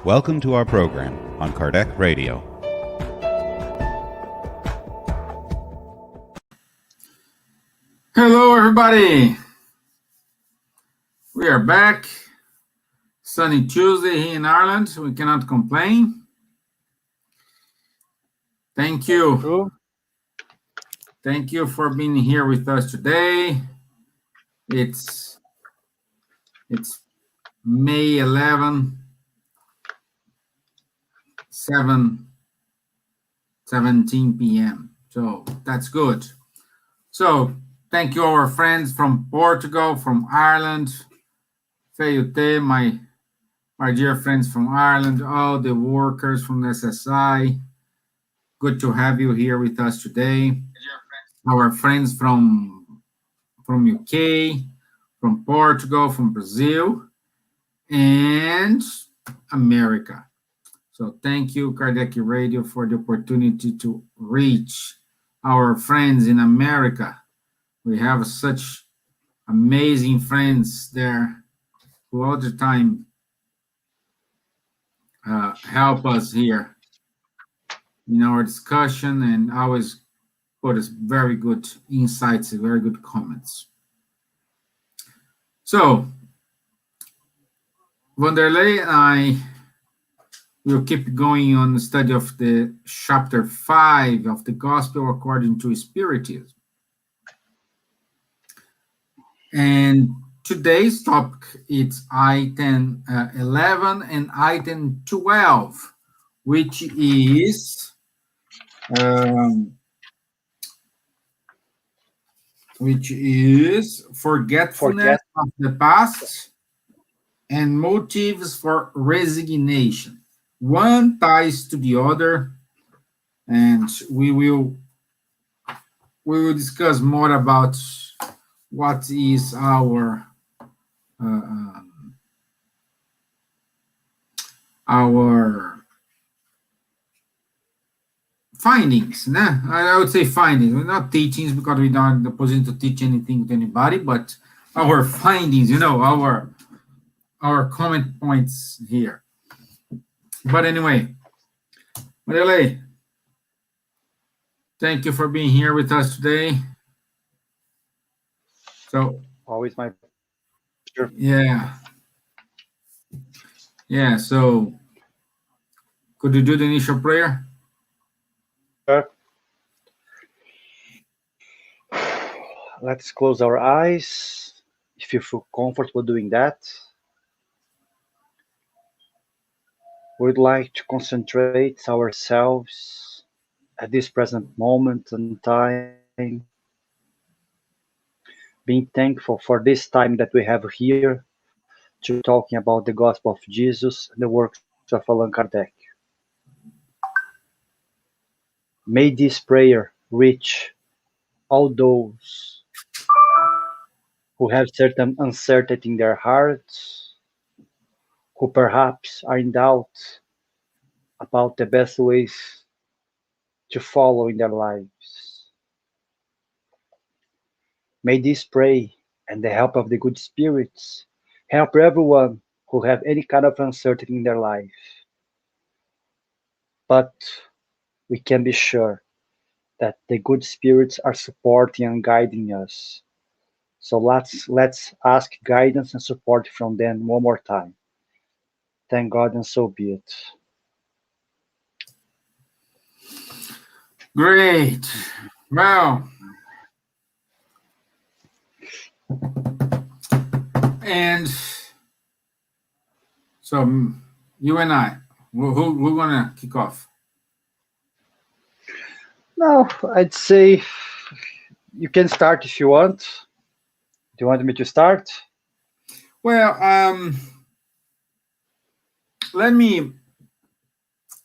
Welcome to our program on Kardec Radio. Hello, everybody. We are back. Sunny Tuesday here in Ireland. We cannot complain. Thank you. Thank you for being here with us today. It's May 11, 7:17 p.m. So that's good. So thank you, our friends from Portugal, from Ireland, Feyute, my dear friends from Ireland, all the workers from SSI. Good to have you here with us today. Our friends from UK, from Portugal, from Brazil, and America. So thank you, Kardec Radio, for the opportunity to reach our friends in America. We have such amazing friends there who all the time help us here in our discussion and always put us very good insights and very good comments. So, Wanderley and I will keep going on the study of the chapter 5 of the Gospel according to Spiritism. And today's topic is item 11 and item 12, which is forgetfulness of the past and motives for resignation. One ties to the other, and we will discuss more about what is our findings. Né? I would say findings. We're not teachings because we're not in the position to teach anything to anybody, but our findings, our comment points here. But anyway, Wanderley, thank you for being here with us today. So always my pleasure. Yeah. So could you do the initial prayer? Sure. Let's close our eyes if you feel comfortable doing that. We'd like to concentrate ourselves at this present moment in time, being thankful for this time that we have here to talking about the Gospel of Jesus and the works of Allan Kardec. May this prayer reach all those who have certain uncertainty in their hearts, who perhaps are in doubt about the best ways to follow in their lives. May this pray and the help of the good spirits help everyone who have any kind of uncertainty in their life. But we can be sure that the good spirits are supporting and guiding us. So let's ask guidance and support from them one more time. Thank God, and so be it. Great. Well, and so you and I, who's gonna kick off? No, I'd say you can start if you want. Do you want me to start? Well,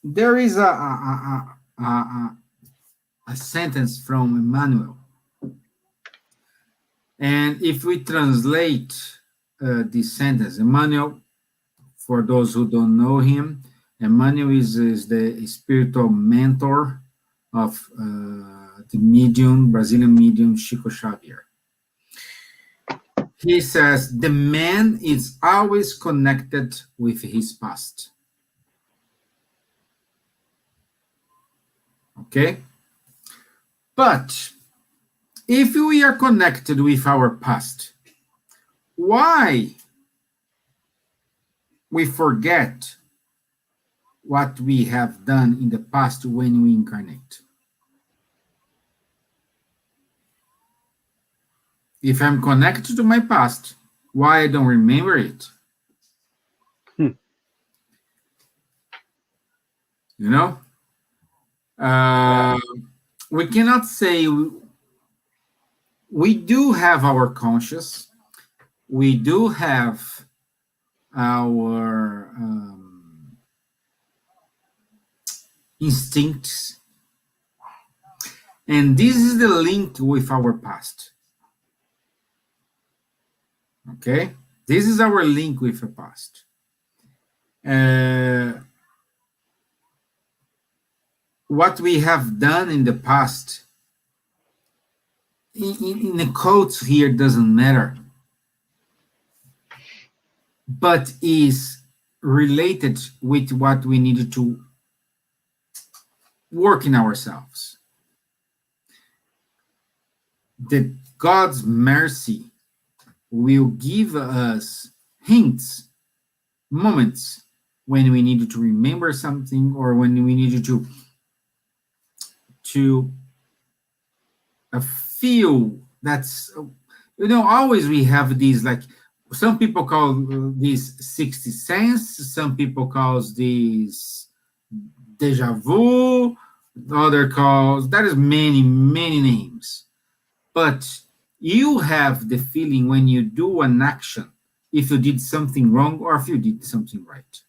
there is a sentence from Emmanuel. And if we translate this sentence, Emmanuel, for those who don't know him, Emmanuel is the spiritual mentor of the Brazilian medium Chico Xavier. He says, the man is always connected with his past. Okay? But if we are connected with our past, why we forget what we have done in the past when we incarnate? If I'm connected to my past, why I don't remember it? You know? We cannot say we do have our conscious, we do have our instincts, and this is the link with our past. Okay? This is our link with the past. What we have done in the past, in the quotes here, doesn't matter, but is related with what we needed to work in ourselves. That God's mercy will give us hints, moments when we needed to remember something, or when we needed to feel. That's, always we have these, like, some people call these 60 sense, some people calls these deja vu, other calls, that is many names. But you have the feeling when you do an action, if you did something wrong or if you did something right.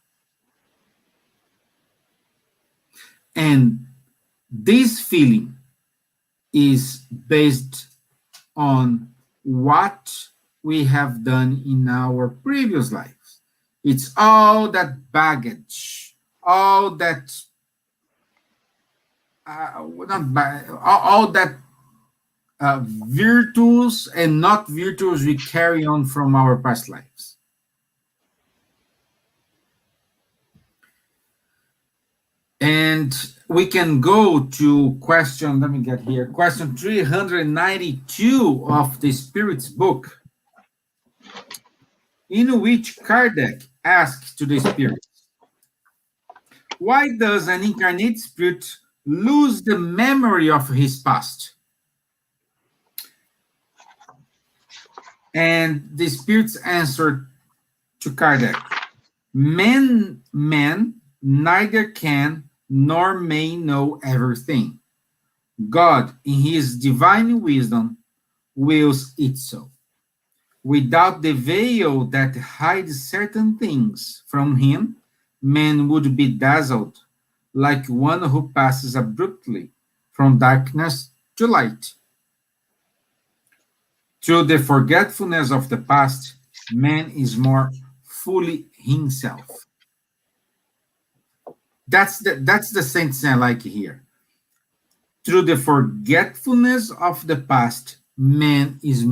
And this feeling is based on what we have done in our previous lives. It's all that baggage, all that, all that virtues and not virtues we carry on from our past lives. And we can go to question, let me get here, question 392 of the Spirit's book, in which Kardec asks to the Spirit, why does an incarnate spirit lose the memory of his past? And the Spirit's answer to Kardec, men neither can nor may know everything. God, in his divine wisdom, wills it so. Without the veil that hides certain things from him, man would be dazzled, like one who passes abruptly from darkness to light. Through the forgetfulness of the past, man is more fully himself. That's the sentence I like here. Through the forgetfulness of the past, man is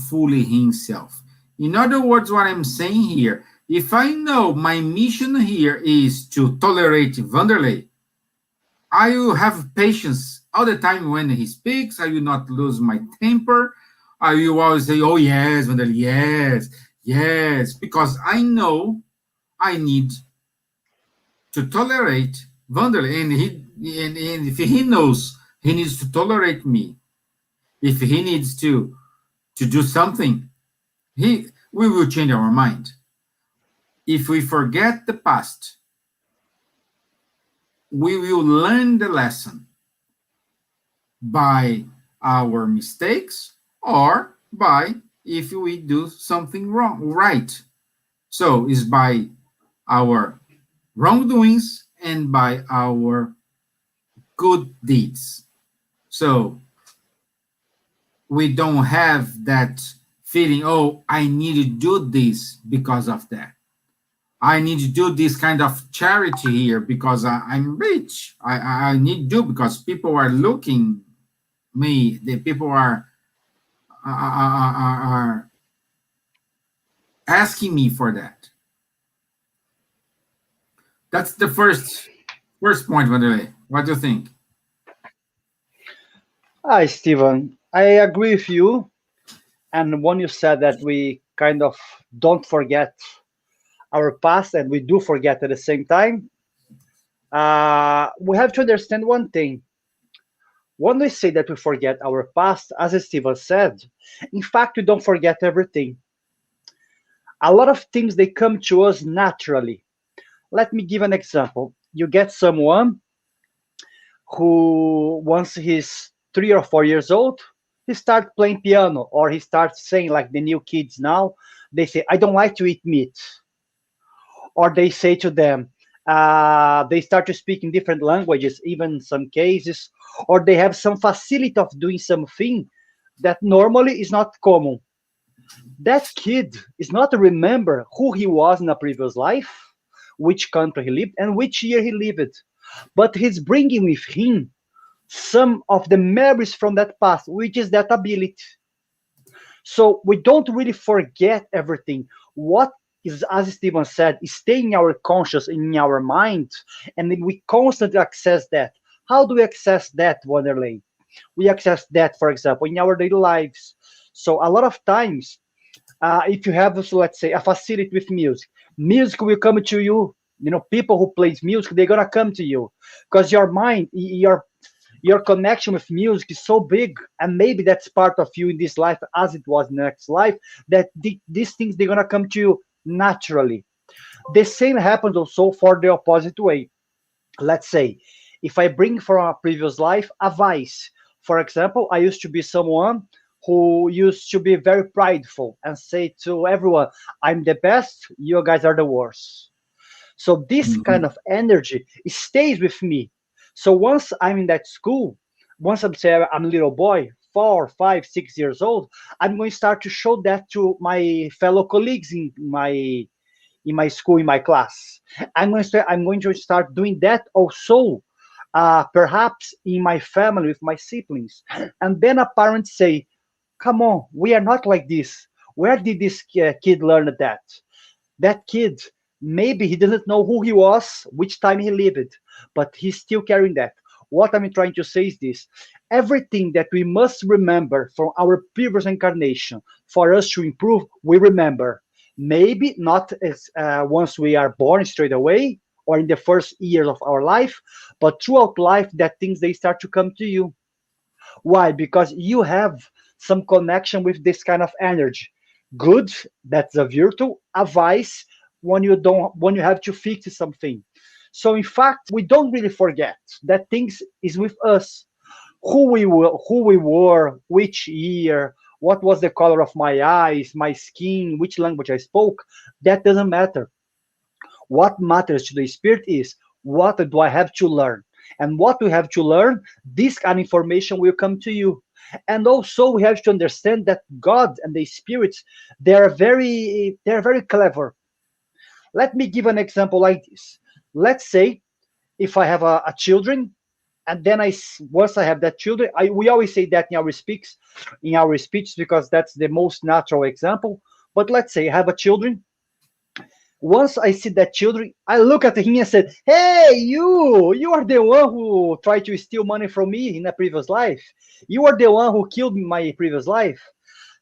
fully himself. In other words, what I'm saying here, if I know my mission here is to tolerate Wanderley, I will have patience all the time when he speaks. I will not lose my temper. I will always say, oh yes, Wanderley, yes, because I know I need to tolerate Wanderley, and if he knows he needs to tolerate me, if he needs to do something, we will change our mind. If we forget the past, we will learn the lesson by our mistakes or by if we do something right. So it's by our wrongdoings and by our good deeds. So we don't have that feeling, oh, I need to do this because of that. I need to do this kind of charity here because I'm rich. I need to do because people are looking me. The people are asking me for that. That's the first point, Wanderley. What do you think? Hi, Stevan. I agree with you. And when you said that we kind of don't forget our past and we do forget at the same time, we have to understand one thing. When we say that we forget our past, as Steven said, in fact, we don't forget everything. A lot of things they come to us naturally. Let me give an example. You get someone who, once he's 3 or 4 years old, he starts playing piano, or he starts saying, like the new kids now, they say, I don't like to eat meat. Or they say to them, they start to speak in different languages, even in some cases, or they have some facility of doing something that normally is not common. That kid is not to remember who he was in a previous life, which country he lived, and which year he lived, but he's bringing with him some of the memories from that past, which is that ability. So we don't really forget everything. What is, as Steven said, is staying in our conscious, in our mind, and then we constantly access that. How do we access that, Wanderley? We access that, for example, in our daily lives. So a lot of times, if you have, so let's say, a facility with music, music will come to you. You know, people who plays music, they're gonna come to you because your mind, your connection with music is so big, and maybe that's part of you in this life as it was in the next life, that these things they're gonna come to you naturally. The same happens also for the opposite way. Let's say if I bring from a previous life a vice, for example, I used to be someone who used to be very prideful and say to everyone, I'm the best, you guys are the worst. So this kind Mhm. of energy, it stays with me. So once I'm in that school, once I'm say I'm a little boy, 4, 5, 6 years old, I'm going to start to show that to my fellow colleagues in my school, in my class. I'm going to start doing that also, perhaps in my family with my siblings. And then a parent say, "Come on, we are not like this. Where did this kid learn that?" That kid, maybe he doesn't know who he was, which time he lived, but he's still carrying that. What I'm trying to say is this: everything that we must remember from our previous incarnation for us to improve, we remember. Maybe not as once we are born straight away or in the first years of our life, but throughout life, that things they start to come to you. Why? Because you have some connection with this kind of energy. Good, that's a virtue. A vice, when you have to fix something. So in fact, we don't really forget that things is with us. Who we were, which year, what was the color of my eyes, my skin, which language I spoke. That doesn't matter. What matters to the spirit is, what do I have to learn? And what we have to learn, this kind of information will come to you. And also we have to understand that God and the spirits, they're very clever. Let me give an example like this. Let's say if I have a children, and then once I have that children, we always say that in our speech because that's the most natural example. But let's say I have a children. Once I see that children, I look at him and said, "Hey, you are the one who tried to steal money from me in a previous life. You are the one who killed me in my previous life."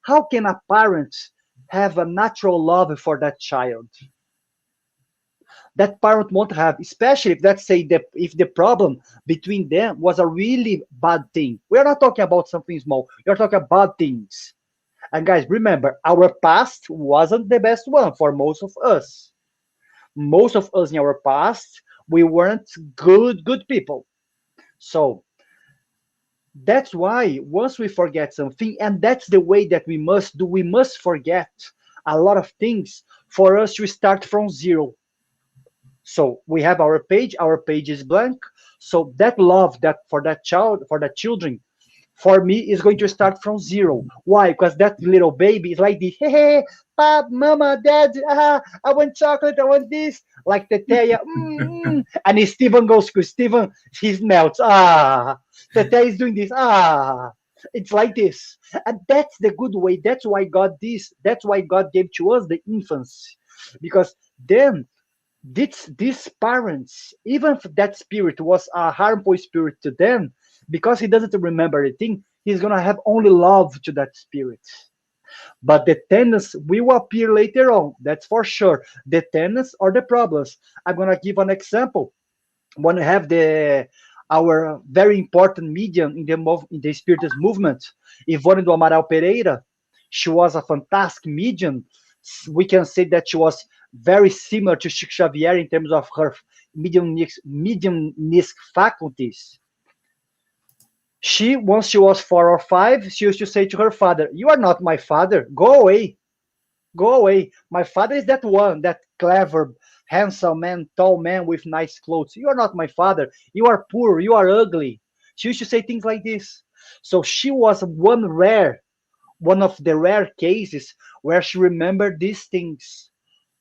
How can a parent have a natural love for that child? That parent won't have, especially if, let's say, if the problem between them was a really bad thing. We're not talking about something small. We're talking about things. And guys, remember, our past wasn't the best one for most of us. Most of us in our past, we weren't good people. So that's why once we forget something, and that's the way that we must do, we must forget a lot of things for us to start from zero. So we have our page is blank. So that love that for that child, for that children, for me is going to start from zero. Why? Because that little baby is like this. Hey, hey, pop, mama, dad, I want chocolate, I want this. Like Teteya, and Steven goes to Steven, he melts. Teteya is doing this. It's like this. And that's the good way. That's why God this. That's why God gave to us the infants. Because then these parents, even if that spirit was a harmful spirit to them, because he doesn't remember anything, He's going to have only love to that spirit. But the tenants will appear later on. That's for sure. The tenants or the problems. I'm going to give an example. When we have our very important medium in the Spiritist movement, Ivone do Amaral Pereira, she was a fantastic medium. We can say that she was very similar to Chico Xavier in terms of her mediumnistic faculties. Once she was 4 or 5, she used to say to her father, "You are not my father. Go away. Go away. My father is that one, that clever, handsome man, tall man with nice clothes. You are not my father. You are poor. You are ugly." She used to say things like this. So she was one of the rare cases where she remembered these things.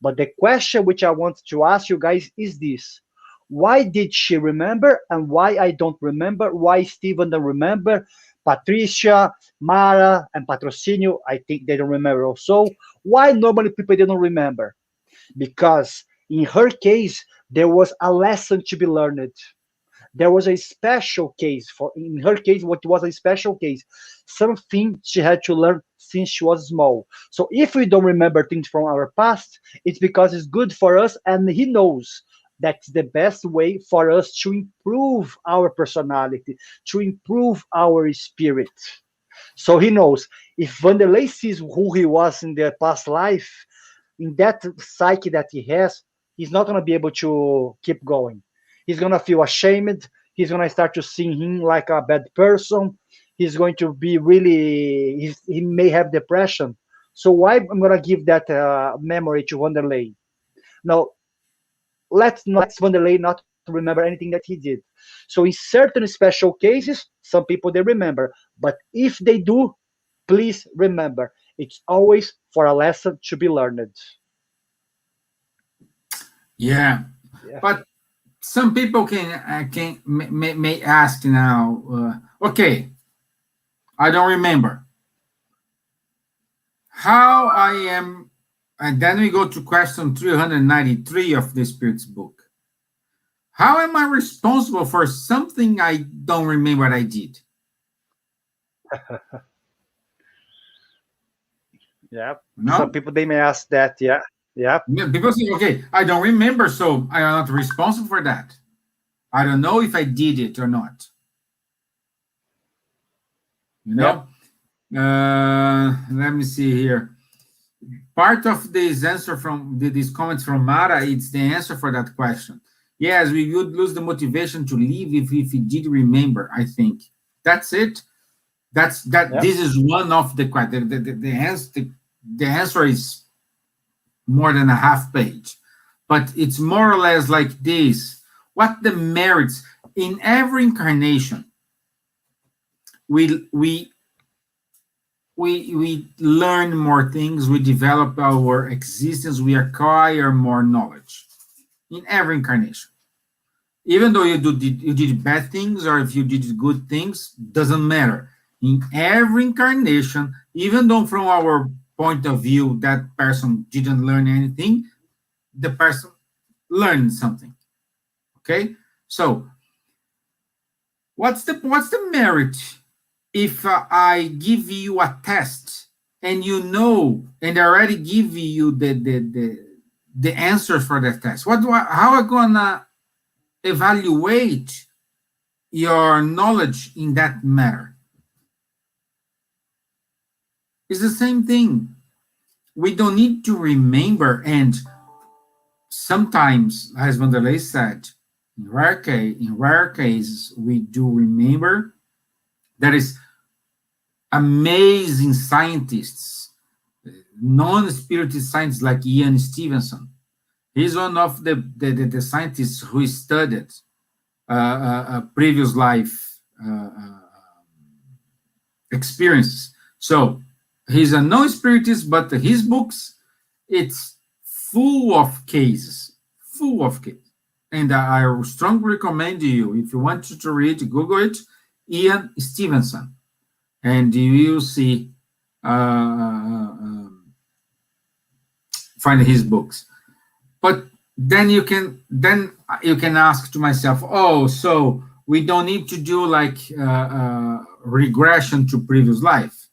But the question which I want to ask you guys is this: why did she remember, and why I don't remember? Why Stevan don't remember? Patricia, Mara, and Patrocinio, I think they don't remember also. Why normally people don't remember? Because in her case, there was a lesson to be learned. There was a special case in her case. What was a special case? Something she had to learn since she was small. So if we don't remember things from our past, it's because it's good for us, and he knows that's the best way for us to improve our personality, to improve our spirit. So he knows if Wanderley sees who he was in the past life, in that psyche that he has, he's not going to be able to keep going. He's going to feel ashamed. He's going to start to see him like a bad person. He's going to be he may have depression. So why I'm going to give that memory to Wanderley? Now, let's Wanderley not remember anything that he did. So in certain special cases, some people they remember. But if they do, please remember, it's always for a lesson to be learned. Yeah. But some people may ask now, okay, I don't remember how I am, and then we go to question 393 of the Spirit's book. How am I responsible for something I don't remember what I did? Yeah. No? Some people they may ask that. Yeah. Yeah. People say, okay, I don't remember, so I am not responsible for that. I don't know if I did it or not. You know? Let me see here. Part of this answer from these comments from Mara, it's the answer for that question. Yes, we would lose the motivation to live if we did remember, I think. That's it. This is one of the questions. The answer is more than a half page. But it's more or less like this. What the merits in every incarnation, we learn more things, we develop our existence, we acquire more knowledge in every incarnation. Even though you did bad things, or if you did good things, doesn't matter. In every incarnation, even though from our point of view that person didn't learn anything, the person learned something. Okay, so what's the merit if I give you a test and you know, and I already give you the answers for the test? How am I gonna evaluate your knowledge in that matter? It's the same thing. We don't need to remember, and sometimes, as Wanderley said, in rare cases, we do remember. There is amazing scientists, non-spiritist scientists like Ian Stevenson. He's one of the scientists who studied previous life experiences. So he's a non-spiritist, but his books, it's full of cases. And I strongly recommend you, if you want to read, Google it, Ian Stevenson, and you will see, find his books. But then you can ask to myself, oh, so we don't need to do like regression to previous life.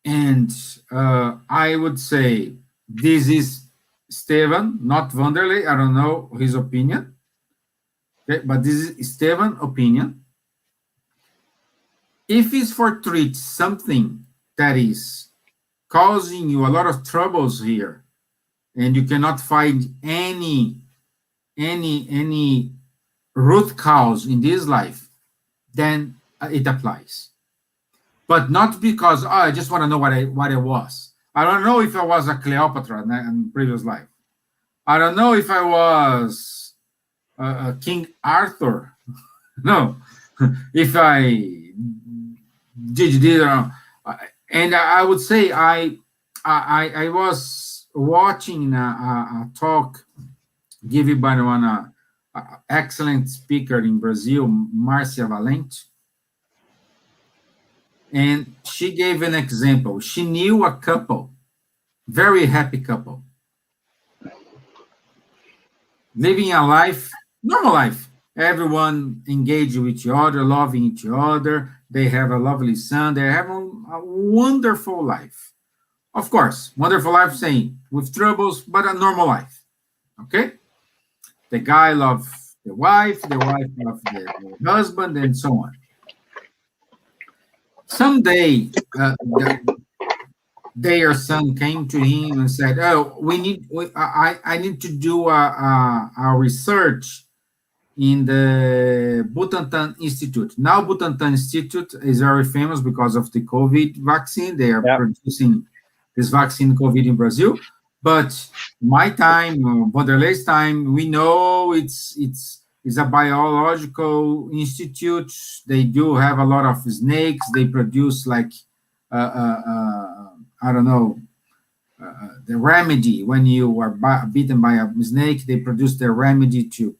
And I would say this is Stevan, not Wanderley. I don't know his opinion. Okay, but this is Stevan's opinion. If it's for treat something that is causing you a lot of troubles here, and you cannot find any root cause in this life, then it applies. But not because I just want to know what I was. I don't know if I was a Cleopatra in previous life. I don't know if I was King Arthur. No, if I did and I would say I was watching a talk given by one excellent speaker in Brazil, Marcia Valente, and she gave an example. She knew a couple, very happy couple, living a life, normal life. Everyone engaged with each other, loving each other. They have a lovely son. They have a wonderful life. Of course, wonderful life saying with troubles, but a normal life. Okay? The guy loves the wife loves the husband, and so on. Someday, their son came to him and said, "Oh, I need to do a research in the Butantan Institute." Now, Butantan Institute is very famous because of the COVID vaccine. They are producing this vaccine COVID in Brazil. But my time, Wanderley's time, we know it's a biological institute. They do have a lot of snakes. They produce like I don't know, the remedy when you are bitten by a snake. They produce the remedy to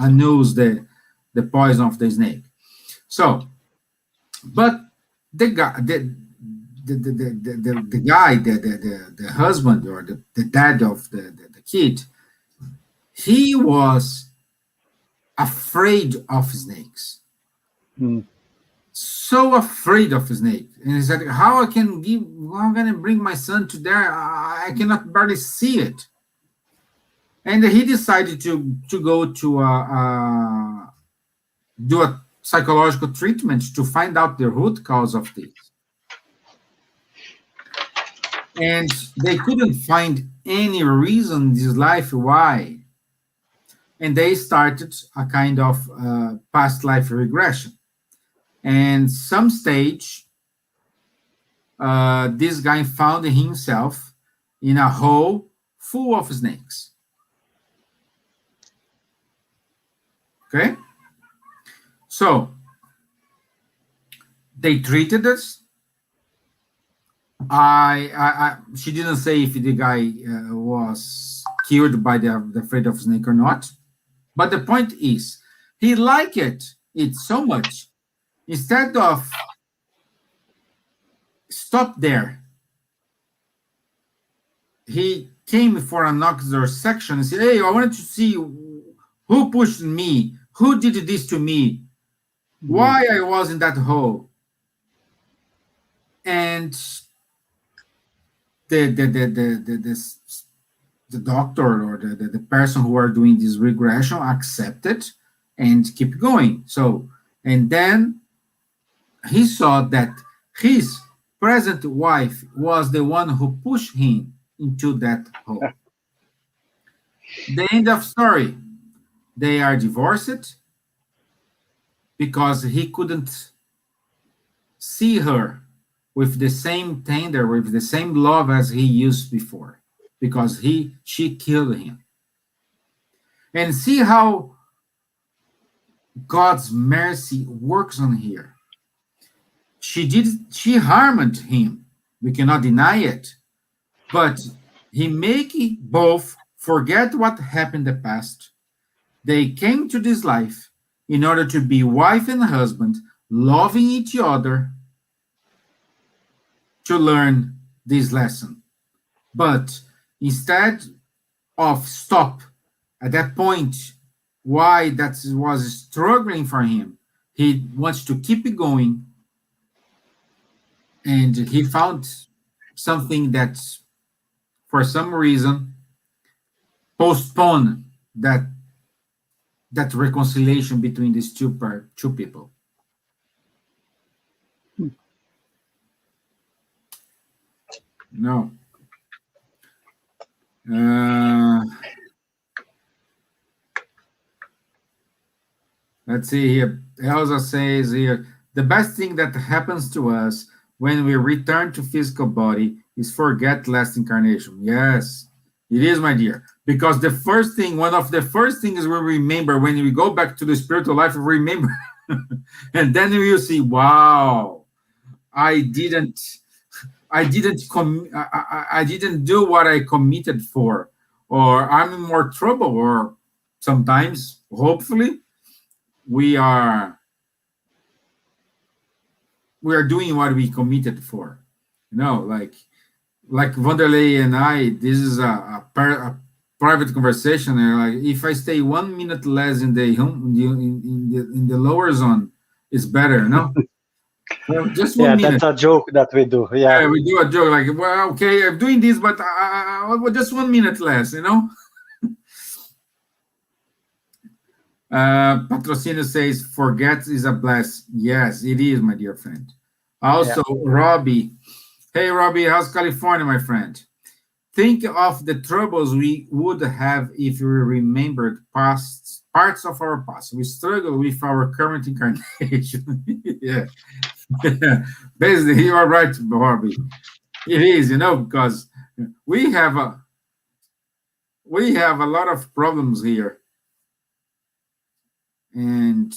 annulls the poison of the snake. So, but the guy, the husband or the dad of the kid, he was afraid of snakes. So afraid of snake, and he said, how am I going to bring my son to there? I cannot barely see it. And he decided to go to do a psychological treatment to find out the root cause of this. And they couldn't find any reason in his life why. And they started a kind of past life regression. And some stage, this guy found himself in a hole full of snakes. Okay? So, they treated us. She didn't say if the guy was cured by the afraid of snake or not. But the point is, he liked it so much. Instead of stop there, he came for an ocular section and said, hey, I wanted to see who pushed me, who did this to me, why I was in that hole. And the doctor or the person who are doing this regression accepted and keep going. So, and then he saw that his present wife was the one who pushed him into that hole. The end of story. They are divorced because he couldn't see her with the same tender, with the same love as he used before, because she killed him. And see how God's mercy works on here. She harmed him. We cannot deny it. But he make both forget what happened in the past. They came to this life in order to be wife and husband, loving each other, to learn this lesson. But instead of stop at that point why that was struggling for him. He wants to keep it going, and he found something that, for some reason, postponed that reconciliation between these two people. No. Let's see here. Elsa says here, the best thing that happens to us when we return to physical body is forget last incarnation. Yes, it is, my dear. Because the first thing, one of the first things we remember when we go back to the spiritual life, remember, and then we will see, wow, I didn't do what I committed for, or I'm in more trouble, or sometimes, hopefully, we are doing what we committed for. Like Wanderley and I, this is a private conversation. And like, if I stay 1 minute less in the lower zone, it's better, no? Well, just 1 minute. That's a joke that we do. Yeah, we do a joke like, well, okay, I'm doing this, but just 1 minute less, Patrocínio says, forget is a bless. Yes, it is, my dear friend. Also, Robbie. Hey, Robbie, how's California, my friend? Think of the troubles we would have if we remembered parts of our past. We struggle with our current incarnation. Yeah. Basically, you are right, Robbie. It is, because we have a lot of problems here. And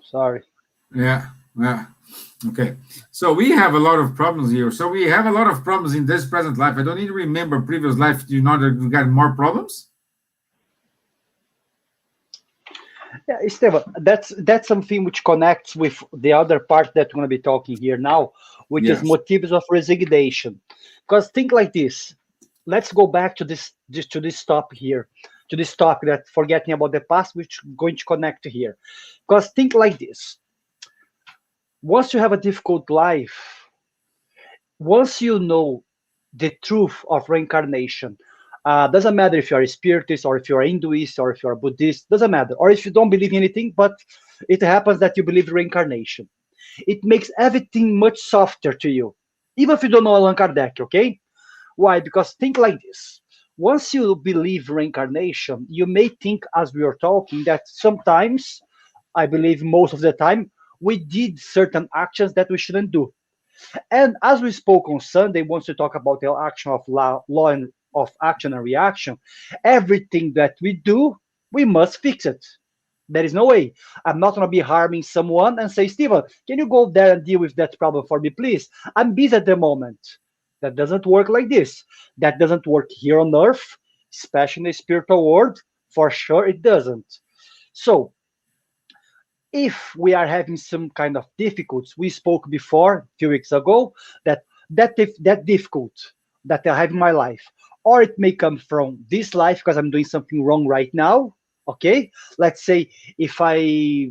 Sorry. Yeah. Okay. So we have a lot of problems here. So we have a lot of problems in this present life. I don't need to remember previous life. Do you know that we got more problems? Yeah, Stevan, that's something which connects with the other part that we're going to be talking here now, which is motives of resignation. Because think like this. Let's go back to this topic here, to this topic that forgetting about the past, which is going to connect to here. Because think like this. Once you have a difficult life, once you know the truth of reincarnation, doesn't matter if you're a Spiritist or if you're a Hinduist or if you're a Buddhist, doesn't matter. Or if you don't believe in anything, but it happens that you believe in reincarnation. It makes everything much softer to you, even if you don't know Allan Kardec, okay? Why? Because think like this. Once you believe reincarnation, you may think, as we are talking, that sometimes, I believe most of the time, we did certain actions that we shouldn't do. And as we spoke on Sunday, once we talk about the action of law and of action and reaction, everything that we do, we must fix it. There is no way. I'm not going to be harming someone and say, Stevan, can you go there and deal with that problem for me, please? I'm busy at the moment. That doesn't work like this. That doesn't work here on earth, especially in the spiritual world. For sure, it doesn't. So, if we are having some kind of difficulties, we spoke before a few weeks ago that difficult that I have in my life, or it may come from this life because I'm doing something wrong right now. Okay, let's say if I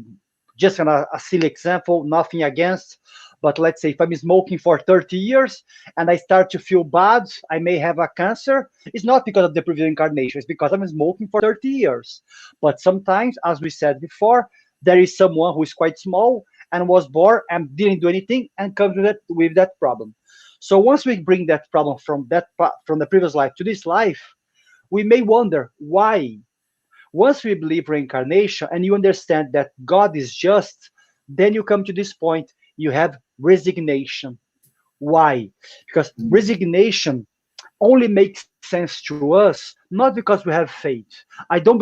just a silly example, nothing against. But let's say if I'm smoking for 30 years and I start to feel bad, I may have a cancer. It's not because of the previous incarnation. It's because I'm smoking for 30 years. But sometimes, as we said before, there is someone who is quite small and was born and didn't do anything and comes with that problem. So once we bring that problem from the previous life to this life, we may wonder why. Once we believe reincarnation and you understand that God is just, then you come to this point. You have resignation. Why? Because resignation only makes sense to us, not because we have faith. I don't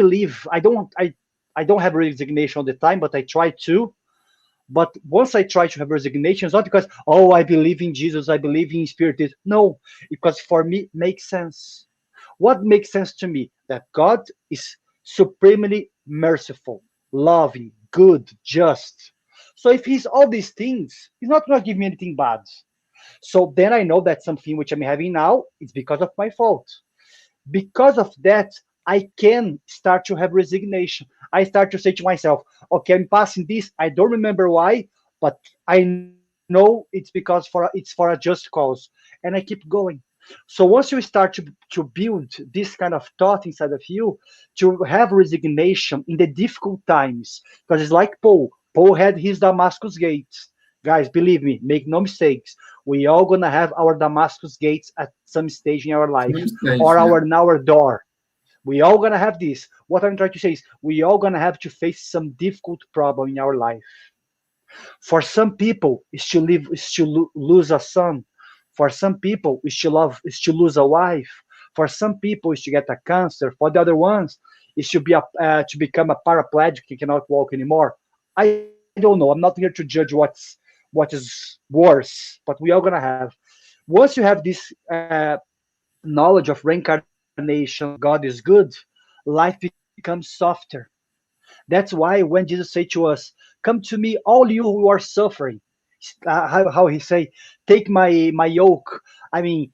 have resignation all the time, but I try to. But once I try to have resignation, it's not because, oh, I believe in Jesus, I believe in Spiritism. No, because for me, it makes sense. What makes sense to me? That God is supremely merciful, loving, good, just. So if he's all these things, he's not going to give me anything bad. So then I know that something which I'm having now is because of my fault. Because of that, I can start to have resignation. I start to say to myself, okay, I'm passing this. I don't remember why, but I know it's for a just cause, and I keep going. So once you start to build this kind of thought inside of you, to have resignation in the difficult times, because it's like Paul. Paul had his Damascus gates. Guys, believe me, make no mistakes. We all gonna have our Damascus gates at some stage in our life, Same stage, or yeah. our door. We all gonna have this. What I'm trying to say is, we all gonna have to face some difficult problem in our life. For some people, is to live, is to lose a son. For some people, is to lose a wife. For some people, is to get a cancer. For the other ones, is to to become a paraplegic, you cannot walk anymore. I don't know. I'm not here to judge what is worse, but we all gonna have. Once you have this knowledge of reincarnation, that God is good, life becomes softer. That's why when Jesus said to us, "Come to me, all you who are suffering," how he say, "Take my yoke." I mean,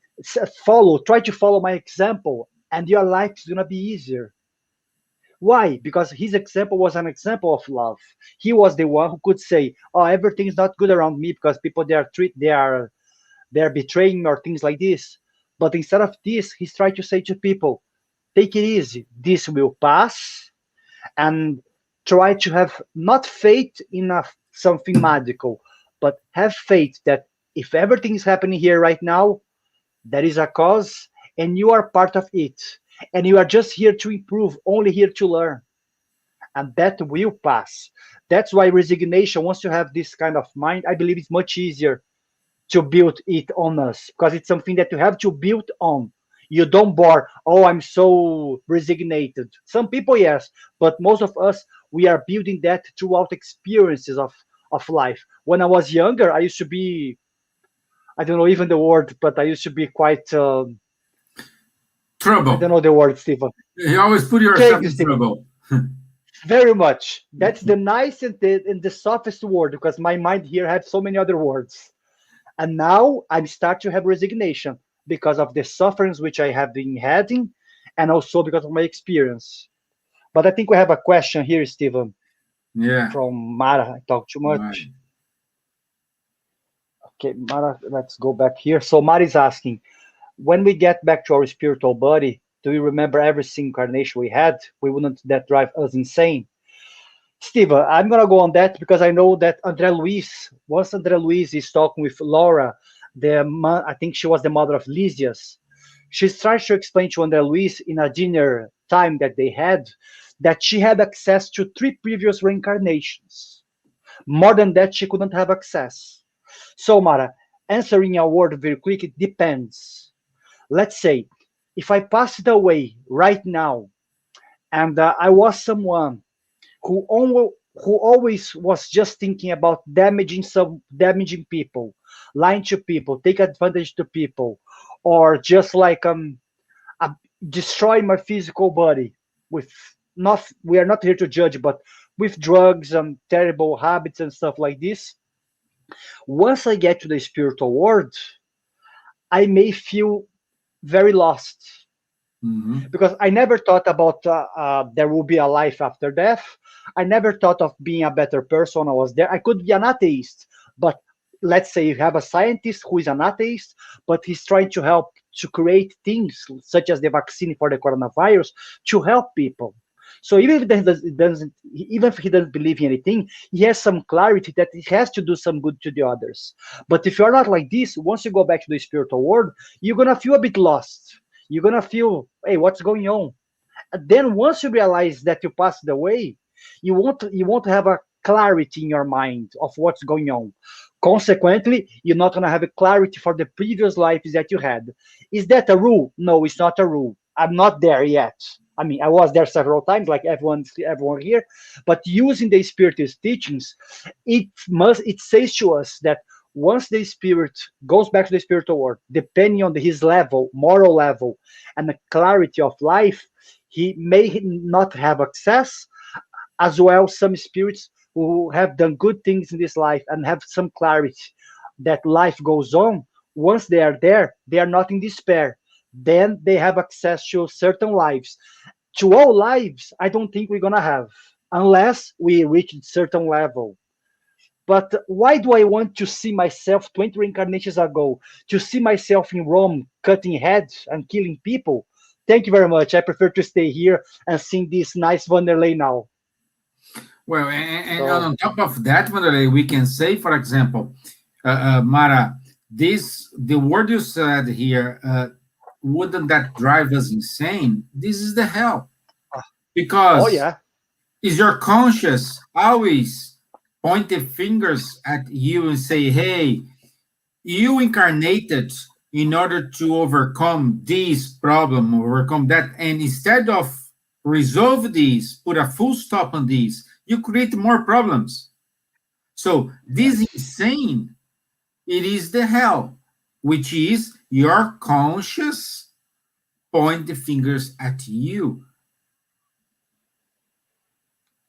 try to follow my example, and your life is gonna be easier. Why? Because his example was an example of love. He was the one who could say, "Oh, everything's not good around me because people they are betraying me or things like this." But instead of this, he's trying to say to people, "Take it easy. This will pass." And try to have not faith in something magical, but have faith that if everything is happening here right now, there is a cause and you are part of it. And you are just here to improve, only here to learn. And that will pass. That's why resignation, once you have this kind of mind, I believe it's much easier to build it on us because it's something that you have to build on. You don't bore, oh, I'm so resignated. Some people, yes, but most of us, we are building that throughout experiences of life. When I was younger, I used to be, I don't know even the word, but I used to be quite, I don't Trouble. know the word, Steven. You always put yourself Thank you, in Steven. trouble. Very much. That's the nice and the softest word because my mind here had so many other words. And now I'm start to have resignation because of the sufferings which I have been having, and also because of my experience. But I think we have a question here, Steven, Yeah. from Mara. I talk too Right. much. Okay, Mara, let's go back here. So Mara is asking, when we get back to our spiritual body, do we remember every single incarnation we had? We wouldn't that drive us insane? Steve, I'm gonna go on that because I know that André Luis, once André Luis is talking with Laura, I think she was the mother of Lysias. She's trying to explain to André Luis in a dinner time that they had that she had access to three previous reincarnations. More than that, she couldn't have access. So, Mara, answering your word very quick, it depends. Let's say if I passed away right now and I was someone who always was just thinking about damaging people, lying to people, take advantage to people, or just like uh, destroy my physical body with not we are not here to judge, but with drugs and terrible habits and stuff like this. Once I get to the spiritual world, I may feel very lost Hmm. because I never thought about there will be a life after death. I never thought of being a better person. I was there. I could be an atheist, but let's say you have a scientist who is an atheist, but he's trying to help to create things such as the vaccine for the coronavirus to help people. So even if even if he doesn't believe in anything, he has some clarity that he has to do some good to the others. But if you're not like this, once you go back to the spiritual world, you're gonna feel a bit lost. You're gonna feel, hey, what's going on? And then once you realize that you passed away, you won't have a clarity in your mind of what's going on. Consequently, you're not gonna have a clarity for the previous lives that you had. Is that a rule? No, it's not a rule. I'm not there yet. I mean, I was there several times, like everyone here. But using the Spiritist teachings, it says to us that once the spirit goes back to the spiritual world, depending on his level, moral level, and the clarity of life, he may not have access. As well, some spirits who have done good things in this life and have some clarity that life goes on, once they are there, they are not in despair. then they have access to certain lives. To all lives, I don't think we're gonna have, unless we reach a certain level. But why do I want to see myself 20 reincarnations ago, to see myself in Rome cutting heads and killing people? Thank you very much. I prefer to stay here and sing this nice Wanderley now. Well, and So on top of that, Wanderley, we can say, for example, Mara, the word you said here, wouldn't that drive us insane? This is the hell. oh Because yeah, is your conscience always pointing fingers at you and say, hey, you incarnated in order to overcome this problem, overcome that, and instead of resolve these, put a full stop on these, you create more problems. So this yes, insane, it is the hell, which is your conscious point the fingers at you.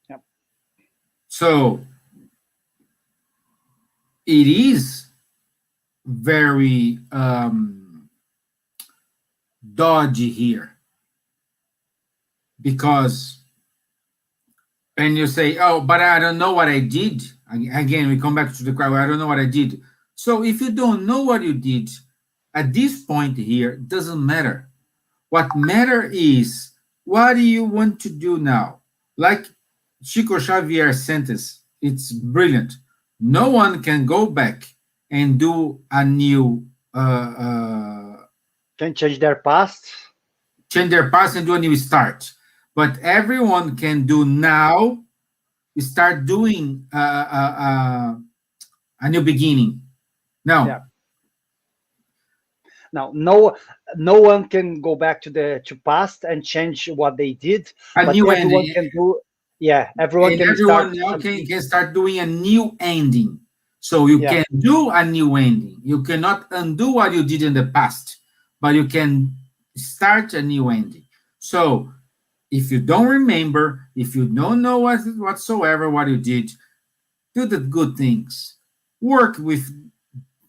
yep, So it is very dodgy here because, and you say, oh, but I don't know what I did. Again, we come back to the crowd. I don't know what I did. So if you don't know what you did at this point here, it doesn't matter. What matter is what do you want to do now? Like Chico Xavier's sentence, it's brilliant. No one can go back and do a new can change their past. change their past and do a new start. But everyone can do now start doing a new beginning. Yeah. Now, Now, no one can go back to the to past and change what they did, a but new everyone ending. can do. Yeah, everyone And can everyone start now something. can start doing a new ending. So you Yeah, can do a new ending. You cannot undo what you did in the past, but you can start a new ending. So if you don't remember, if you don't know whatsoever what you did, do the good things. Work with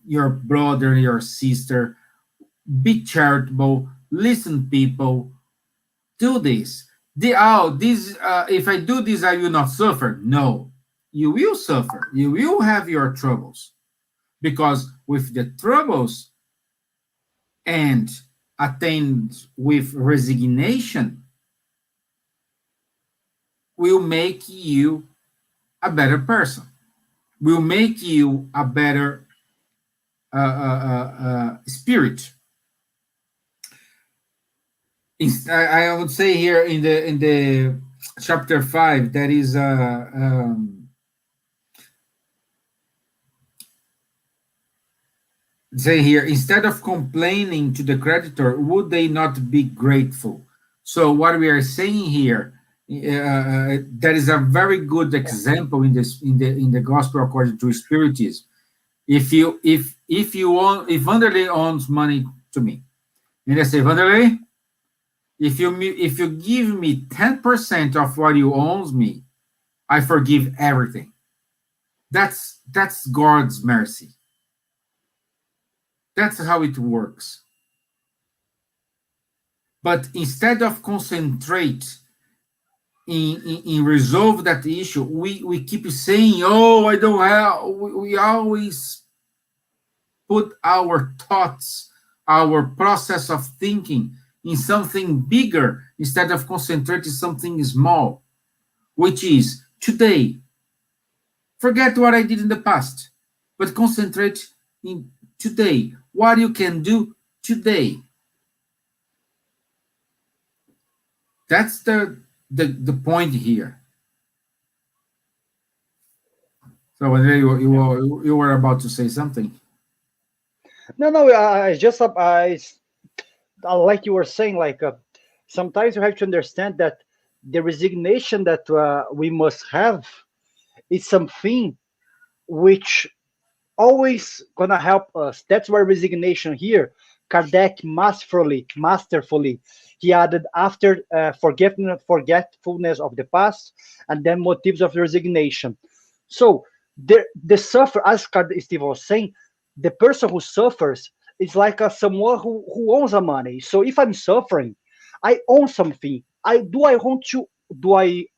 your brother, your sister. Be charitable. Listen, people. Do this. If I do this, I will not suffer. No, you will suffer. You will have your troubles because with the troubles and attained with resignation will make you a better person. Will make you a better spirit. I would say here in the chapter 5 that is say here, instead of complaining to the creditor, would they not be grateful? So what we are saying here, that is a very good example in this in the gospel according to Spiritism. If Wanderley owns money to me, and I say, Wanderley, if you give me 10% of what you owes me, I forgive everything. That's God's mercy. That's how it works. But instead of concentrate in resolve that issue, we keep saying, oh, I don't have, we always put our thoughts, our process of thinking in something bigger instead of concentrating something small, which is today. Forget what I did in the past, but concentrate in today, what you can do today. That's the point here. So Andre, you were about to say something. no, I just like you were saying, like sometimes you have to understand that the resignation that we must have is something which always gonna help us. That's why resignation here, Kardec masterfully, he added after forgetfulness of the past, and then motives of resignation. So the suffer, as Steven was saying, the person who suffers it's like someone who owns a money. So if I'm suffering, I own something. Do I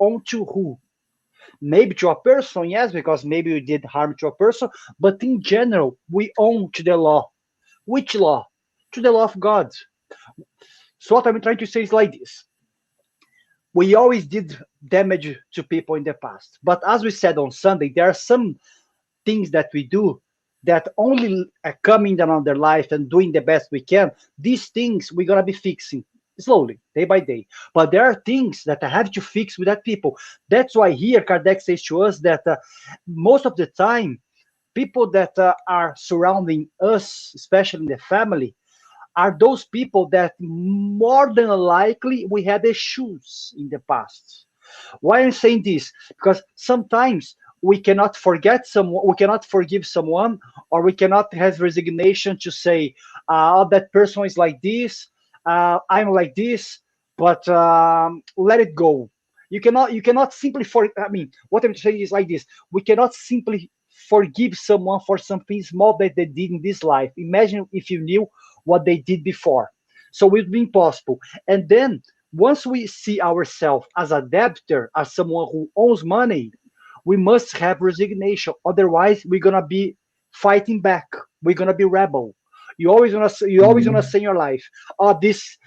own to who? Maybe to a person, yes, because maybe you did harm to a person, but in general, we own to the law. Which law? To the law of God. So what I'm trying to say is like this. We always did damage to people in the past. But as we said on Sunday, there are some things that we do that only coming down on their life and doing the best we can. These things we're going to be fixing slowly, day by day. But there are things that I have to fix with that people. That's why here Kardec says to us that most of the time, people that are surrounding us, especially in the family, are those people that more than likely we had issues in the past. Why I'm saying this? Because sometimes we cannot forget someone, we cannot forgive someone, or we cannot have resignation to say, oh, that person is like this, I'm like this, but let it go. You cannot simply I mean, what I'm saying is like this. We cannot simply forgive someone for something small that they did in this life. Imagine if you knew what they did before. So it would be impossible. And then once we see ourselves as a debtor, as someone who owns money, we must have resignation. Otherwise, we're gonna be fighting back. We're gonna be rebel. You always wanna say in your life, oh, this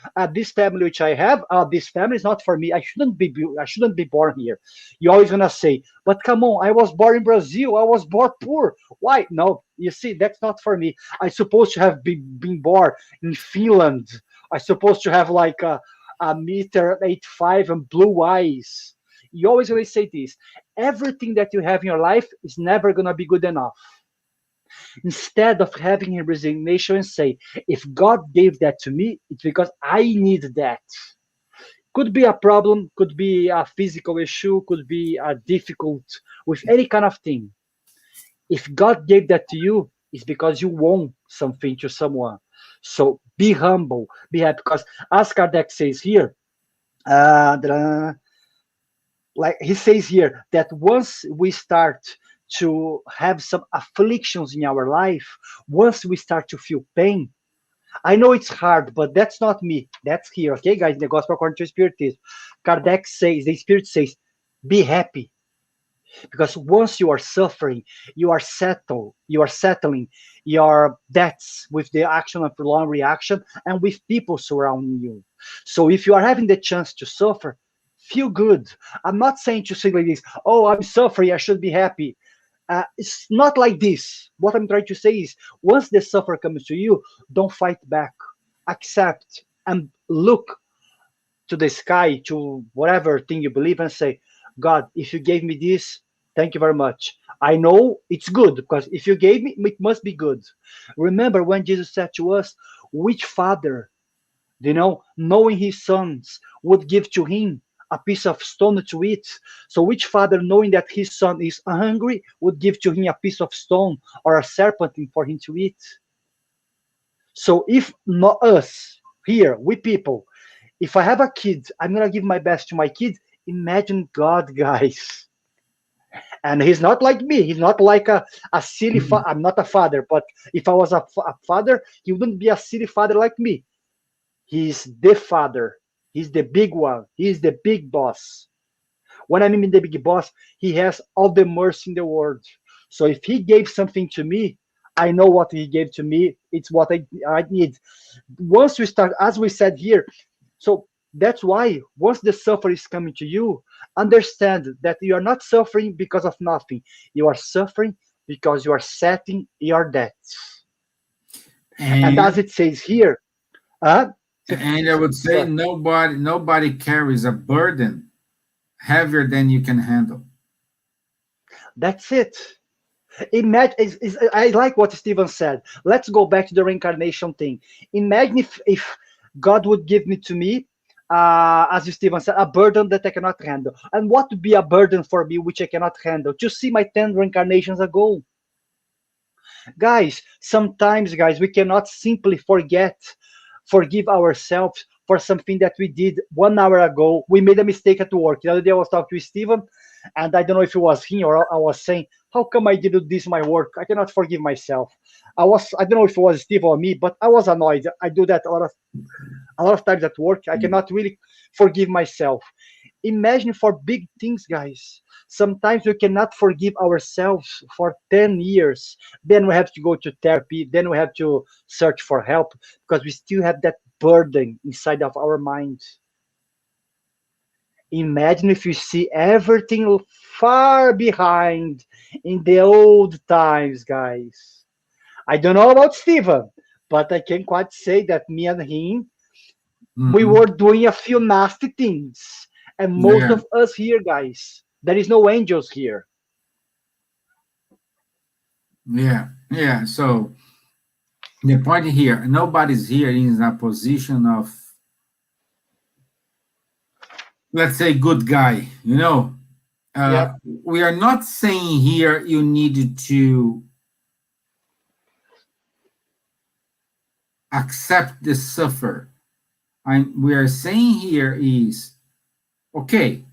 family which I have, this family is not for me. I shouldn't be born here. You always gonna say, but come on, I was born in Brazil. I was born poor. Why? No, you see, that's not for me. I supposed to have been born in Finland. I supposed to have like a meter 85 and blue eyes. You always say this. Everything that you have in your life is never gonna be good enough. Instead of having a resignation and say, if God gave that to me, it's because I need that. Could be a problem, could be a physical issue, could be a difficult with any kind of thing. If God gave that to you, it's because you want something to someone. So be humble, be happy. Because as Kardec says here, like he says here, that once we start to have some afflictions in our life, once we start to feel pain, I know it's hard, but that's not me. That's here, okay, guys, in the Gospel according to Spiritism. Kardec says, the Spirit says, be happy. Because once you are suffering, you are settling your debts with the action of prolonged reaction and with people surrounding you. So if you are having the chance to suffer, feel good. I'm not saying to say like this, oh, I'm suffering, I should be happy. It's not like this. What I'm trying to say is, once the suffer comes to you, don't fight back. Accept and look to the sky, to whatever thing you believe, and say, God, if you gave me this, thank you very much. I know it's good, because if you gave me, it must be good. Remember when Jesus said to us, which father, knowing his sons, would give to him a piece of stone to eat? So which father, knowing that his son is hungry, would give to him a piece of stone or a serpent for him to eat? So if not us here, we people, if I have a kid, I'm gonna give my best to my kid. Imagine God, guys. And he's not like me. He's not like a silly father. I'm not a father, but if I was a father, he wouldn't be a silly father like me. He's the father. He's the big one. He's the big boss. When I mean the big boss, he has all the mercy in the world. So if he gave something to me, I know what he gave to me. It's what I need. Once we start, as we said here, so that's why once the suffer is coming to you, understand that you are not suffering because of nothing. You are suffering because you are setting your debts. And as it says here, and I would say nobody carries a burden heavier than you can handle. That's it. Imagine, I like what Stevan said. Let's go back to the reincarnation thing. Imagine if God would give me to me, as Stevan said, a burden that I cannot handle. And what would be a burden for me which I cannot handle? To see my 10 reincarnations ago. Guys, sometimes, guys, we cannot simply forgive ourselves for something that we did 1 hour ago. We made a mistake at work. The other day I was talking to Stevan, And I don't know if it was him or I was saying, how come I did this my work? I cannot forgive myself. I don't know if it was Steve or me, but I was annoyed. I do that a lot of times at work. I cannot really forgive myself. Imagine for big things, guys. Sometimes we cannot forgive ourselves for 10 years. Then we have to go to therapy. Then we have to search for help because we still have that burden inside of our minds. Imagine if you see everything far behind in the old times, guys. I don't know about Steven, but I can quite say that me and him, we Mhm. were doing a few nasty things. And most Yeah, of us here, guys, there is no angels here. yeah, yeah. So the point here, nobody's here in a position of, let's say, good guy. Yep. We are not saying here you need to accept the suffer. We are saying here is, okay,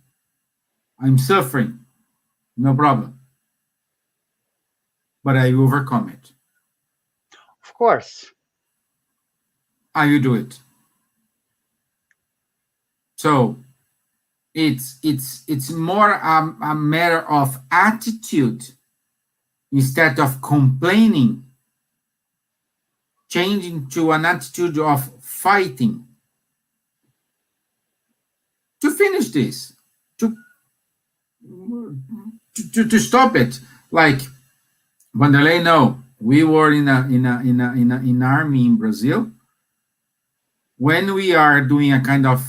I'm suffering, no problem, but I overcome it. Of course. How you do it? So it's more a matter of attitude instead of complaining, changing to an attitude of fighting to finish this, to to stop it. Like Wanderley, no, we were in army in Brazil. When we are doing a kind of,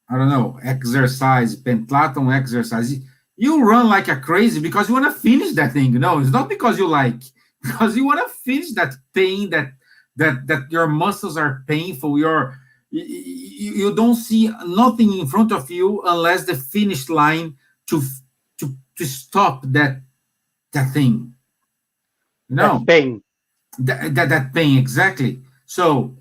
I don't know, exercise, pentathlon exercise, you run like a crazy because you want to finish that thing. No, it's not because you like, because you want to finish that pain that your muscles are painful. You don't see nothing in front of you unless the finish line to to stop that thing. You That know pain. that pain exactly. So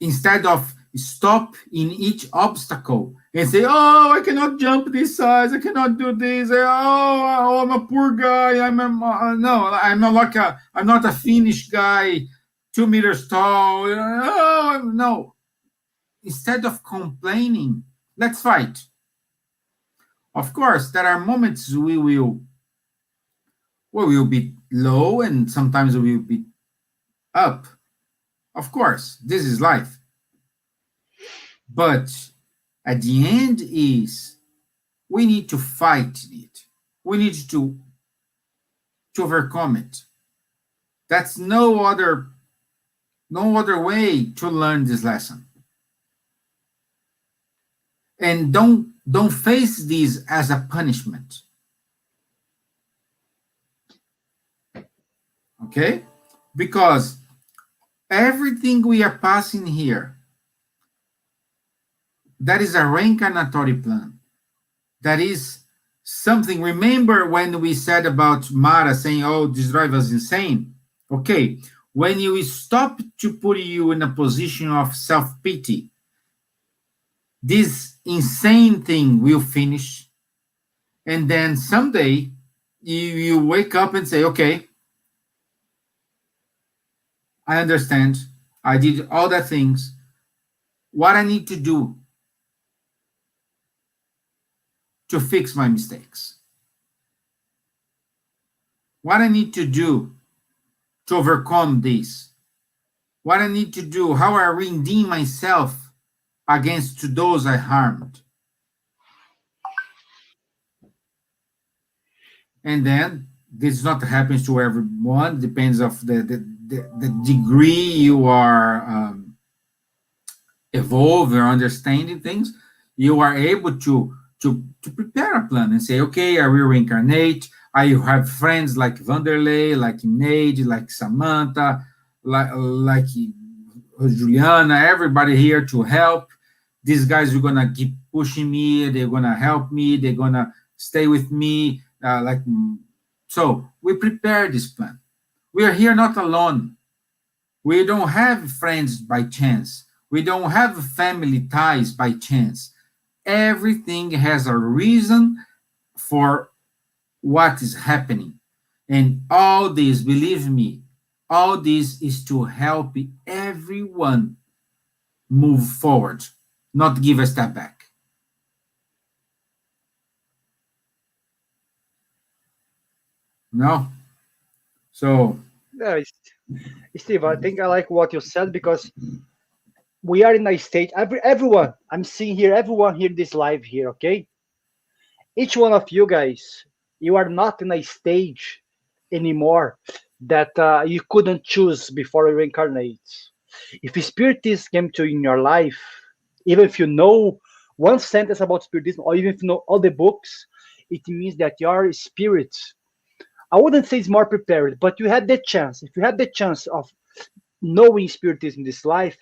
instead of stop in each obstacle and say, "Oh, I cannot jump this size. I cannot do this. I'm a poor guy. No, I'm not a Finnish guy, 2 meters tall. Oh, no." Instead of complaining, let's fight. Of course, there are moments we will be low, and sometimes we will be up. Of course, this is life. But at the end is we need to fight it. We need to overcome it. That's no other way to learn this lesson. And don't face this as a punishment. Okay? Because everything we are passing here, that is a reincarnatory plan. That is something. Remember when we said about Mara saying, "Oh, this driver is insane." Okay, when you stop to put you in a position of self-pity, this insane thing will finish. And then someday you wake up and say, "Okay, I understand. I did all the things. What I need to do to fix my mistakes? What I need to do to overcome this? What I need to do? How I redeem myself against those I harmed?" And then this not happens to everyone. Depends of the degree you are evolving or understanding things. You are able to prepare a plan and say, "Okay, I will reincarnate. I have friends like Wanderley, like Nade, like Samantha, like Juliana, everybody here to help. These guys are gonna keep pushing me. They're gonna help me. They're gonna stay with me. So we prepare this plan. We are here not alone. We don't have friends by chance. We don't have family ties by chance. Everything has a reason for what is happening. And all this, believe me, all this is to help everyone move forward, not give a step back. No? So, Yeah, Steve, I think I like what you said because we are in a stage. Everyone, I'm seeing here, everyone here this live here, okay? Each one of you guys, you are not in a stage anymore that you couldn't choose before you reincarnate. If a spiritist came to you in your life, even if you know one sentence about spiritism, or even if you know all the books, it means that your spirit, I wouldn't say it's more prepared, but you had the chance. If you had the chance of knowing spiritism in this life,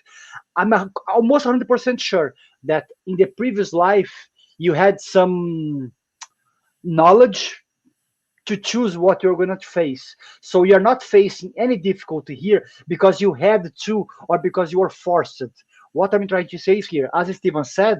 I'm almost 100% sure that in the previous life you had some knowledge to choose what you're going to face. So you're not facing any difficulty here because you had to or because you were forced. What I'm trying to say is here, as Stevan said,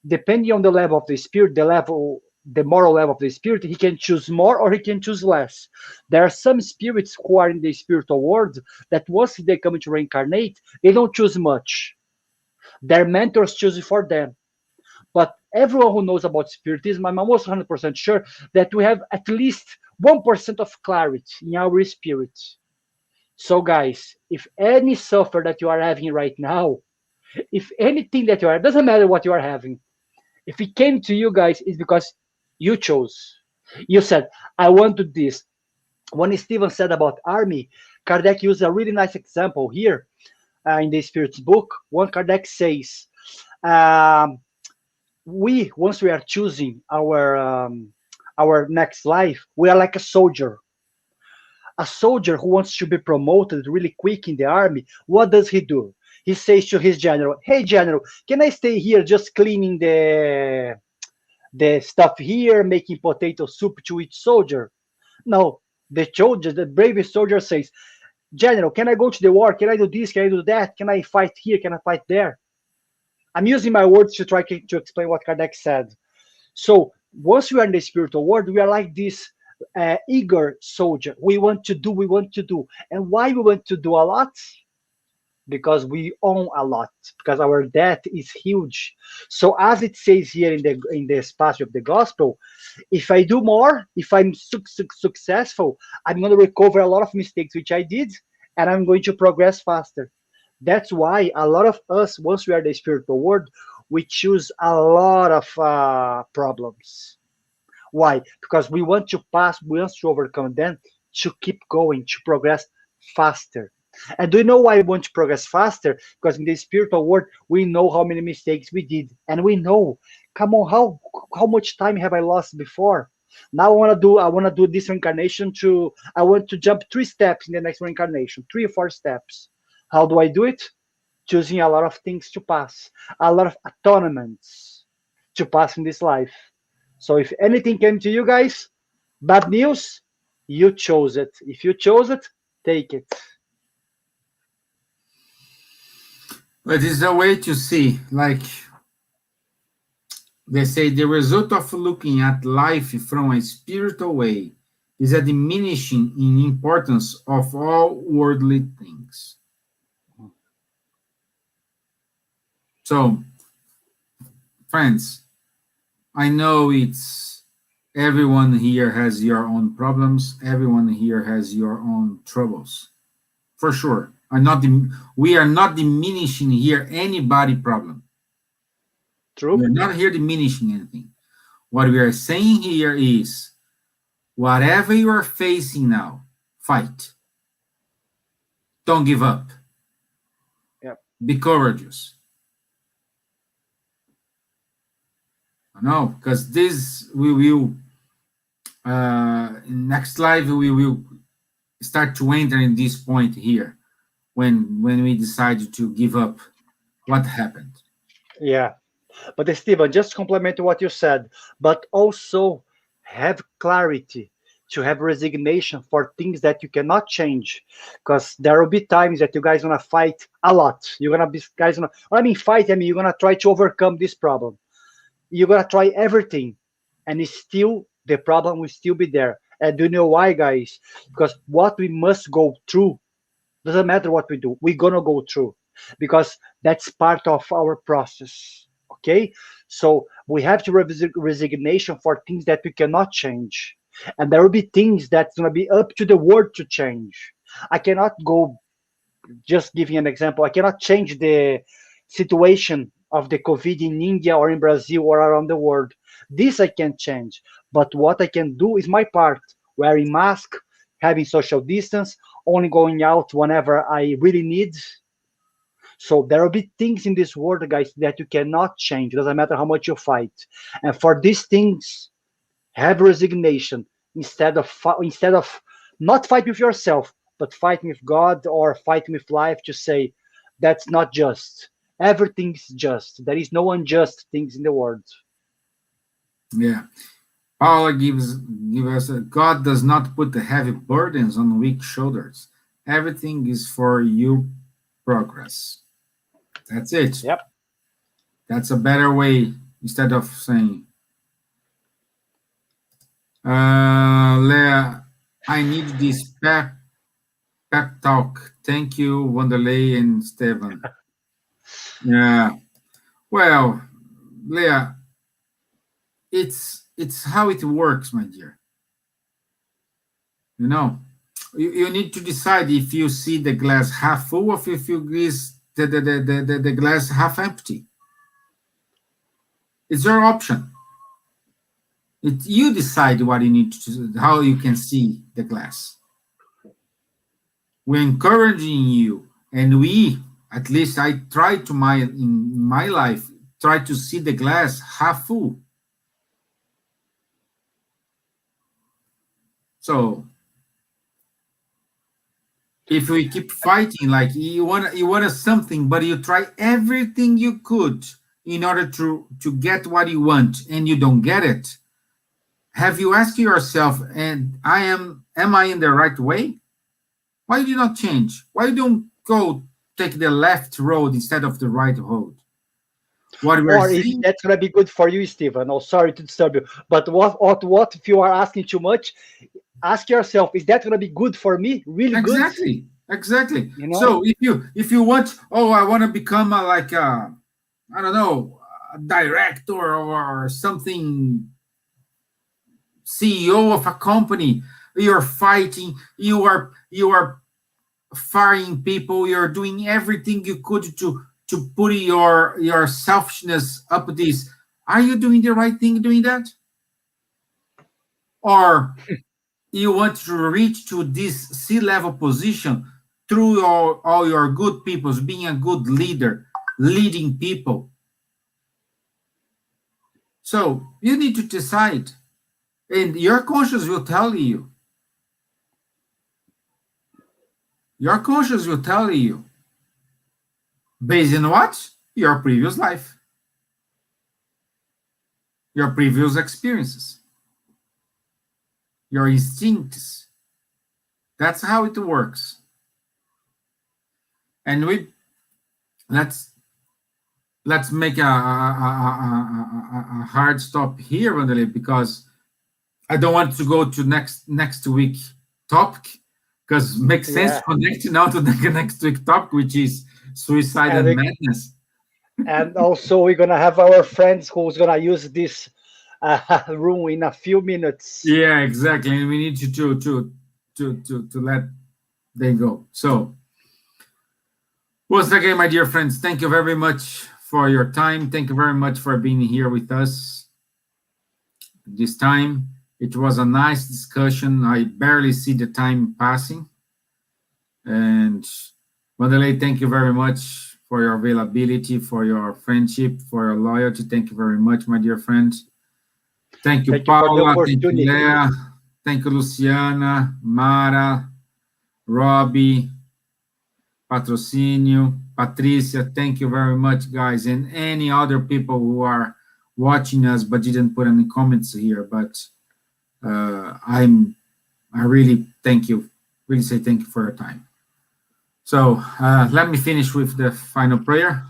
depending on the level of the spirit, the moral level of the spirit, he can choose more or he can choose less. There are some spirits who are in the spiritual world that once they come to reincarnate, they don't choose much. Their mentors choose for them. But everyone who knows about spiritism, I'm almost 100% sure that we have at least 1% of clarity in our spirit. So, guys, if any suffer that you are having right now, if anything that you are, doesn't matter what you are having, if it came to you guys, it's because you chose. You said, I want to do this. When Steven said about army, Kardec used a really nice example here in the Spirit's book. One Kardec says, um, we once we are choosing our next life, we are like a soldier. A soldier who wants to be promoted really quick in the army. What does he do? He says to his general, "Hey, general, can I stay here just cleaning the stuff here, making potato soup to each soldier?" No, the soldier, the bravest soldier says, "General, can I go to the war? Can I do this? Can I do that? Can I fight here? Can I fight there?" I'm using my words to try to explain what Kardec said. So once we are in the spiritual world, we are like this eager soldier. We want to do, we want to do. And why we want to do a lot? Because we own a lot, because our debt is huge. So as it says here in the passage of the gospel, if I do more, if I'm successful, I'm going to recover a lot of mistakes which I did, and I'm going to progress faster. That's why a lot of us, once we are in the spiritual world, we choose a lot of problems. Why? Because we want to pass, we want to overcome them, to keep going, to progress faster. And do you know why we want to progress faster? Because in the spiritual world, we know how many mistakes we did, and we know, come on, how much time have I lost before? Now I want to do this reincarnation I want to jump 3 steps in the next reincarnation, 3 or 4 steps. How do I do it? Choosing a lot of things to pass, a lot of atonements to pass in this life. So if anything came to you guys, bad news, you chose it. If you chose it, take it. but it's a way to see, like they say, the result of looking at life from a spiritual way is a diminishing in importance of all worldly things. So, friends, I know it's everyone here has your own problems, everyone here has your own troubles, for sure. We are not diminishing here anybody problem. True. We're not here diminishing anything. What we are saying here is, whatever you are facing now, fight. Don't give up. Yep. Be courageous. No, because this we will next live we will start to enter in this point here when we decided to give up. What happened? Yeah. But Steven, just complement what you said, but also have clarity, to have resignation for things that you cannot change. Because there will be times that you guys gonna fight a lot. You're gonna be guys gonna, I mean fight, I mean you're gonna try to overcome this problem. You're gonna try everything. and it's still the problem will still be there. And do you know why, guys? Because what we must go through doesn't matter what we do, we're gonna go through, because that's part of our process. Okay, so we have to resignation for things that we cannot change, and there will be things that's gonna be up to the world to change. I cannot go, just giving an example, I cannot change the situation of the COVID in India or in Brazil or around the world. This I can change. But what I can do is my part, wearing mask, having social distance, only going out whenever I really need. So there will be things in this world, guys, that you cannot change. It doesn't matter how much you fight. And for these things, have resignation instead of not fight with yourself, but fighting with God or fighting with life to say that's not just. Everything's just. There is no unjust things in the world. Yeah. Paula give us God does not put the heavy burdens on weak shoulders. Everything is for you progress. That's it. Yep. That's a better way instead of saying, Leah, I need this pep talk. Thank you, Wanderley and Stevan. Yeah. Well, Leah, it's how it works, my dear. You know, you need to decide if you see the glass half full or if you see the glass half empty. It's your option. You decide what you need to, how you can see the glass. We're encouraging you, and at least I try in my life, try to see the glass half full. So if we keep fighting, like you want something, but you try everything you could in order to get what you want, and you don't get it, have you asked yourself, and am I in the right way? Why do you not change? Why don't go take the left road instead of the right road? Or if that's gonna be good for you, Stevan. Oh, sorry to disturb you, but what if you are asking too much? Ask yourself, is that gonna be good for me? Really good? Exactly. You know? So if you want, I want to become I don't know, a director or something, CEO of a company. You're fighting. You are firing people. You're doing everything you could to put your selfishness up this. Are you doing the right thing doing that? Or you want to reach to this C-level position through all your good peoples, being a good leader, leading people. So you need to decide, and your conscience will tell you. Your conscience will tell you, based on what? Your previous life, your previous experiences, your instincts. That's how it works. And let's make a hard stop here, Wanderley, because I don't want to go to next week topic, because it makes sense connecting now to the next week topic, which is suicide and madness. And also we're gonna have our friends who's gonna use this room in a few minutes. Yeah, exactly. And we need to let them go. So once again, my dear friends, thank you very much for your time. Thank you very much for being here with us this time. It was a nice discussion. I barely see the time passing. And Wanderley, thank you very much for your availability, for your friendship, for your loyalty. Thank you very much, my dear friends. Thank you, Paula. Thank you, Leah. Thank you, Luciana, Mara, Robbie, Patrocinio, Patricia. Thank you very much, guys, and any other people who are watching us but didn't put any comments here. But I really thank you. Really say thank you for your time. So let me finish with the final prayer.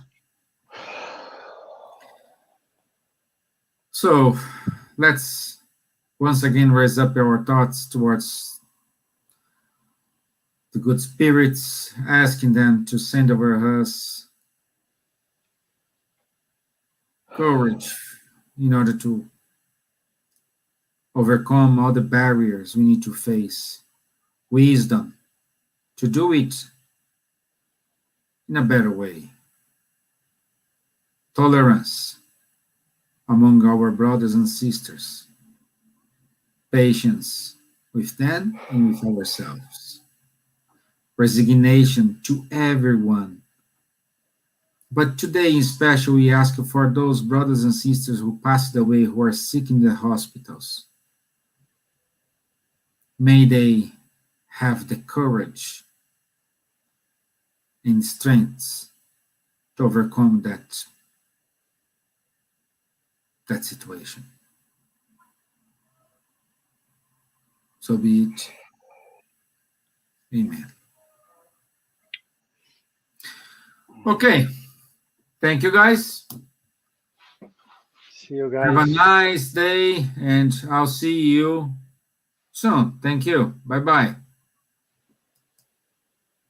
So let's once again raise up our thoughts towards the good spirits, asking them to send over us courage in order to overcome all the barriers we need to face, wisdom to do it in a better way, tolerance among our brothers and sisters, patience with them and with ourselves, resignation to everyone. But today, in special, we ask for those brothers and sisters who passed away, who are sick in the hospitals. May they have the courage and strength to overcome that situation. So be it. Amen. Okay. Thank you, guys. See you Have a guys. nice day, and I'll see you soon. Thank you. Bye-bye.